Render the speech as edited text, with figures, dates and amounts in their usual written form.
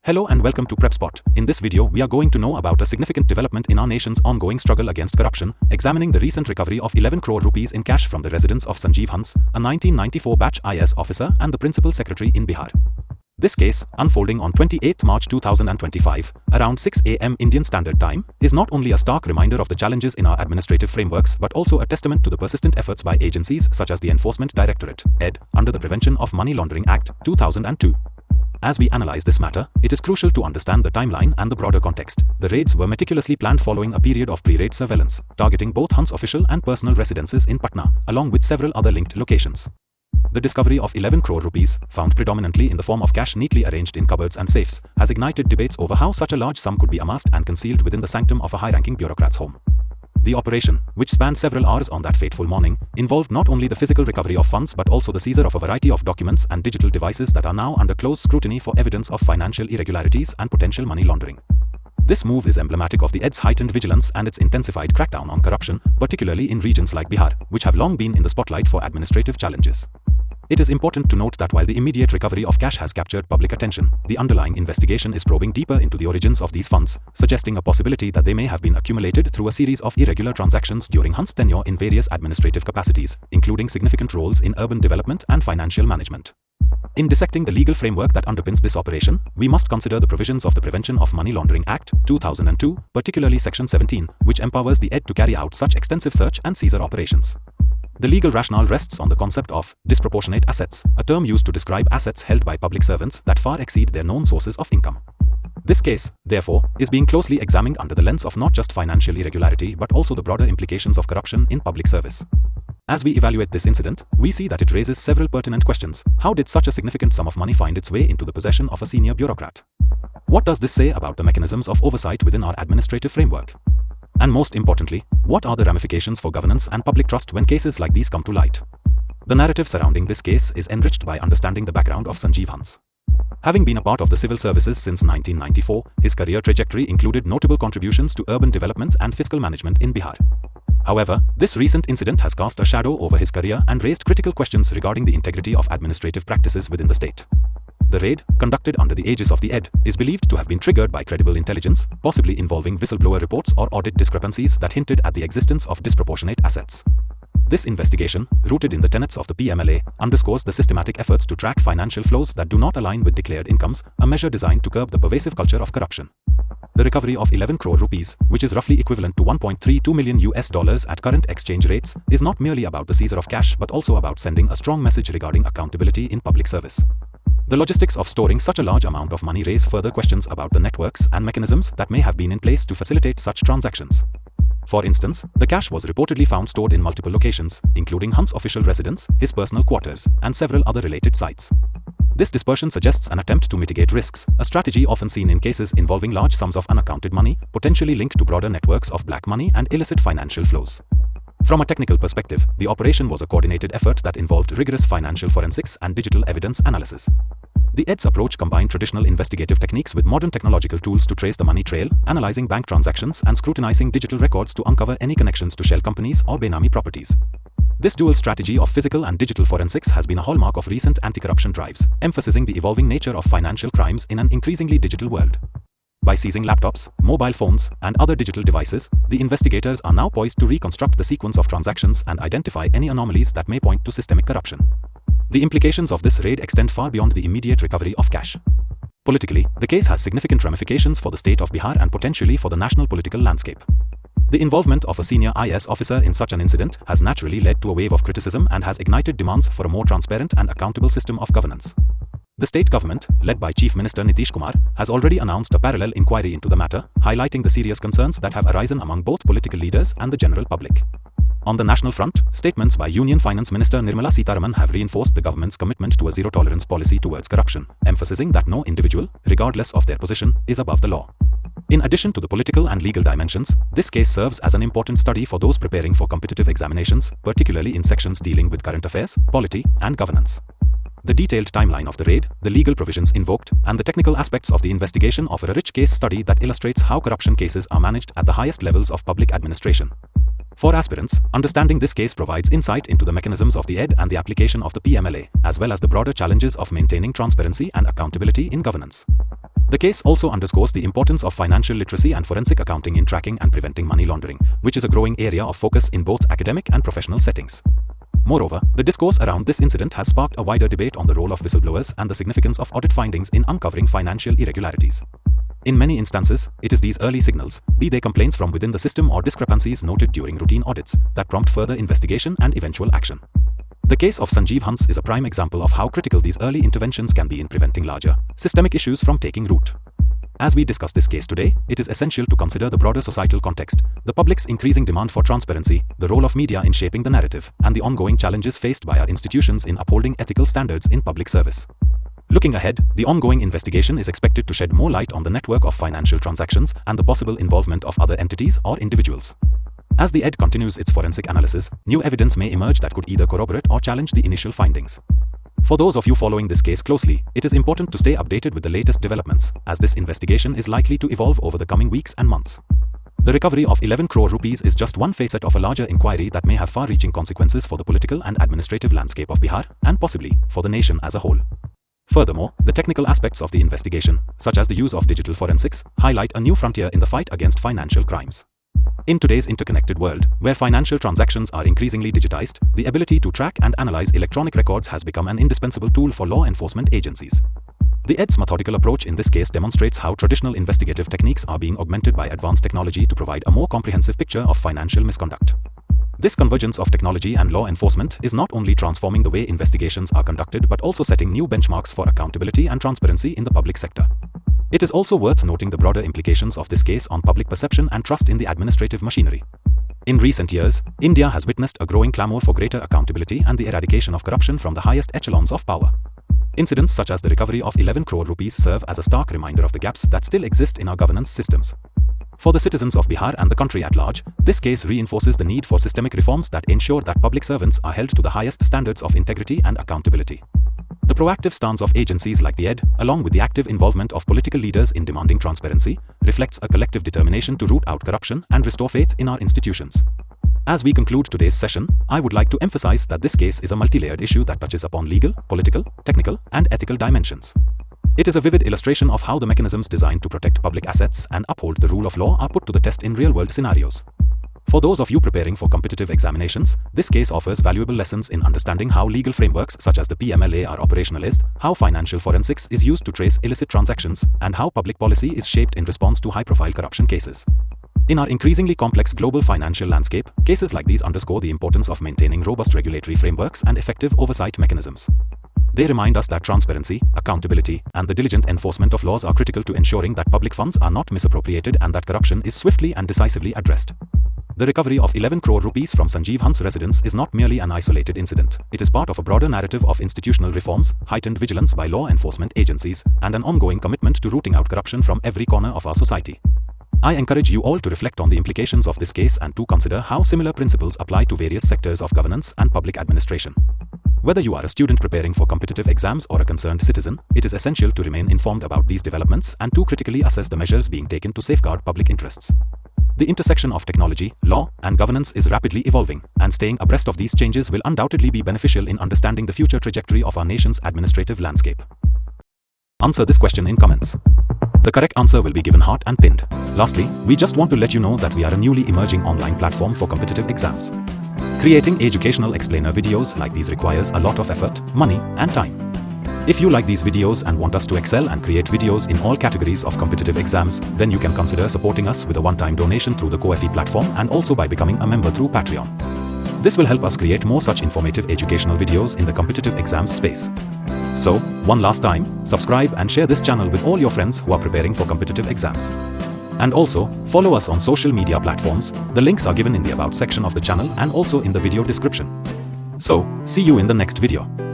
Hello and welcome to Prepspot. In this video, we are going to know about a significant development in our nation's ongoing struggle against corruption, examining the recent recovery of 11 crore rupees in cash from the residence of Sanjeev, a 1994 batch IAS officer and the principal secretary in Bihar. This case, unfolding on 28 March 2025, around 6 a.m. Indian Standard Time, is not only a stark reminder of the challenges in our administrative frameworks but also a testament to the persistent efforts by agencies such as the Enforcement Directorate, ED, under the Prevention of Money Laundering Act, 2002. As we analyze this matter, it is crucial to understand the timeline and the broader context. The raids were meticulously planned following a period of pre-raid surveillance, targeting both Hunt's official and personal residences in Patna, along with several other linked locations. The discovery of 11 crore rupees, found predominantly in the form of cash neatly arranged in cupboards and safes, has ignited debates over how such a large sum could be amassed and concealed within the sanctum of a high-ranking bureaucrat's home. The operation, which spanned several hours on that fateful morning, involved not only the physical recovery of funds but also the seizure of a variety of documents and digital devices that are now under close scrutiny for evidence of financial irregularities and potential money laundering. This move is emblematic of the ED's heightened vigilance and its intensified crackdown on corruption, particularly in regions like Bihar, which have long been in the spotlight for administrative challenges. It is important to note that while the immediate recovery of cash has captured public attention, the underlying investigation is probing deeper into the origins of these funds, suggesting a possibility that they may have been accumulated through a series of irregular transactions during Hunt's tenure in various administrative capacities, including significant roles in urban development and financial management. In dissecting the legal framework that underpins this operation, we must consider the provisions of the Prevention of Money Laundering Act, 2002, particularly Section 17, which empowers the ED to carry out such extensive search and seizure operations. The legal rationale rests on the concept of disproportionate assets, a term used to describe assets held by public servants that far exceed their known sources of income. This case, therefore, is being closely examined under the lens of not just financial irregularity but also the broader implications of corruption in public service. As we evaluate this incident, we see that it raises several pertinent questions. How did such a significant sum of money find its way into the possession of a senior bureaucrat? What does this say about the mechanisms of oversight within our administrative framework? And most importantly, what are the ramifications for governance and public trust when cases like these come to light? The narrative surrounding this case is enriched by understanding the background of Sanjeev. Having been a part of the civil services since 1994, his career trajectory included notable contributions to urban development and fiscal management in Bihar. However, this recent incident has cast a shadow over his career and raised critical questions regarding the integrity of administrative practices within the state. The raid, conducted under the aegis of the ED, is believed to have been triggered by credible intelligence, possibly involving whistleblower reports or audit discrepancies that hinted at the existence of disproportionate assets. This investigation, rooted in the tenets of the PMLA, underscores the systematic efforts to track financial flows that do not align with declared incomes, a measure designed to curb the pervasive culture of corruption. The recovery of 11 crore rupees, which is roughly equivalent to $1.32 million at current exchange rates, is not merely about the seizure of cash but also about sending a strong message regarding accountability in public service. The logistics of storing such a large amount of money raise further questions about the networks and mechanisms that may have been in place to facilitate such transactions. For instance, the cash was reportedly found stored in multiple locations, including Hunt's official residence, his personal quarters, and several other related sites. This dispersion suggests an attempt to mitigate risks, a strategy often seen in cases involving large sums of unaccounted money, potentially linked to broader networks of black money and illicit financial flows. From a technical perspective, the operation was a coordinated effort that involved rigorous financial forensics and digital evidence analysis. The ED's approach combined traditional investigative techniques with modern technological tools to trace the money trail, analyzing bank transactions and scrutinizing digital records to uncover any connections to shell companies or Benami properties. This dual strategy of physical and digital forensics has been a hallmark of recent anti-corruption drives, emphasizing the evolving nature of financial crimes in an increasingly digital world. By seizing laptops, mobile phones, and other digital devices, the investigators are now poised to reconstruct the sequence of transactions and identify any anomalies that may point to systemic corruption. The implications of this raid extend far beyond the immediate recovery of cash. Politically, the case has significant ramifications for the state of Bihar and potentially for the national political landscape. The involvement of a senior IAS officer in such an incident has naturally led to a wave of criticism and has ignited demands for a more transparent and accountable system of governance. The state government, led by Chief Minister Nitish Kumar, has already announced a parallel inquiry into the matter, highlighting the serious concerns that have arisen among both political leaders and the general public. On the national front, statements by Union Finance Minister Nirmala Sitharaman have reinforced the government's commitment to a zero-tolerance policy towards corruption, emphasizing that no individual, regardless of their position, is above the law. In addition to the political and legal dimensions, this case serves as an important study for those preparing for competitive examinations, particularly in sections dealing with current affairs, polity, and governance. The detailed timeline of the raid, the legal provisions invoked, and the technical aspects of the investigation offer a rich case study that illustrates how corruption cases are managed at the highest levels of public administration. For aspirants, understanding this case provides insight into the mechanisms of the ED and the application of the PMLA, as well as the broader challenges of maintaining transparency and accountability in governance. The case also underscores the importance of financial literacy and forensic accounting in tracking and preventing money laundering, which is a growing area of focus in both academic and professional settings. Moreover, the discourse around this incident has sparked a wider debate on the role of whistleblowers and the significance of audit findings in uncovering financial irregularities. In many instances, it is these early signals, be they complaints from within the system or discrepancies noted during routine audits, that prompt further investigation and eventual action. The case of Sanjeev Hans is a prime example of how critical these early interventions can be in preventing larger, systemic issues from taking root. As we discuss this case today, it is essential to consider the broader societal context, the public's increasing demand for transparency, the role of media in shaping the narrative, and the ongoing challenges faced by our institutions in upholding ethical standards in public service. Looking ahead, the ongoing investigation is expected to shed more light on the network of financial transactions and the possible involvement of other entities or individuals. As the ED continues its forensic analysis, new evidence may emerge that could either corroborate or challenge the initial findings. For those of you following this case closely, it is important to stay updated with the latest developments, as this investigation is likely to evolve over the coming weeks and months. The recovery of 11 crore rupees is just one facet of a larger inquiry that may have far-reaching consequences for the political and administrative landscape of Bihar, and possibly for the nation as a whole. Furthermore, the technical aspects of the investigation, such as the use of digital forensics, highlight a new frontier in the fight against financial crimes. In today's interconnected world, where financial transactions are increasingly digitized, the ability to track and analyze electronic records has become an indispensable tool for law enforcement agencies. The ED's methodical approach in this case demonstrates how traditional investigative techniques are being augmented by advanced technology to provide a more comprehensive picture of financial misconduct. This convergence of technology and law enforcement is not only transforming the way investigations are conducted but also setting new benchmarks for accountability and transparency in the public sector. It is also worth noting the broader implications of this case on public perception and trust in the administrative machinery. In recent years, India has witnessed a growing clamor for greater accountability and the eradication of corruption from the highest echelons of power. Incidents such as the recovery of 11 crore rupees serve as a stark reminder of the gaps that still exist in our governance systems. For the citizens of Bihar and the country at large, this case reinforces the need for systemic reforms that ensure that public servants are held to the highest standards of integrity and accountability. The proactive stance of agencies like the ED, along with the active involvement of political leaders in demanding transparency, reflects a collective determination to root out corruption and restore faith in our institutions. As we conclude today's session, I would like to emphasize that this case is a multi-layered issue that touches upon legal, political, technical, and ethical dimensions. It is a vivid illustration of how the mechanisms designed to protect public assets and uphold the rule of law are put to the test in real-world scenarios. For those of you preparing for competitive examinations, this case offers valuable lessons in understanding how legal frameworks such as the PMLA are operationalized, how financial forensics is used to trace illicit transactions, and how public policy is shaped in response to high-profile corruption cases. In our increasingly complex global financial landscape, cases like these underscore the importance of maintaining robust regulatory frameworks and effective oversight mechanisms. They remind us that transparency, accountability, and the diligent enforcement of laws are critical to ensuring that public funds are not misappropriated and that corruption is swiftly and decisively addressed. The recovery of 11 crore rupees from Sanjeev Hans' residence is not merely an isolated incident. It is part of a broader narrative of institutional reforms, heightened vigilance by law enforcement agencies, and an ongoing commitment to rooting out corruption from every corner of our society. I encourage you all to reflect on the implications of this case and to consider how similar principles apply to various sectors of governance and public administration. Whether you are a student preparing for competitive exams or a concerned citizen, it is essential to remain informed about these developments and to critically assess the measures being taken to safeguard public interests. The intersection of technology, law, and governance is rapidly evolving, and staying abreast of these changes will undoubtedly be beneficial in understanding the future trajectory of our nation's administrative landscape. Answer this question in comments. The correct answer will be given heart and pinned. Lastly, we just want to let you know that we are a newly emerging online platform for competitive exams. Creating educational explainer videos like these requires a lot of effort, money, and time. If you like these videos and want us to excel and create videos in all categories of competitive exams, then you can consider supporting us with a one-time donation through the Crore platform and also by becoming a member through Patreon. This will help us create more such informative educational videos in the competitive exams space. So, one last time, subscribe and share this channel with all your friends who are preparing for competitive exams. And also, follow us on social media platforms. The links are given in the About section of the channel and also in the video description. So, see you in the next video.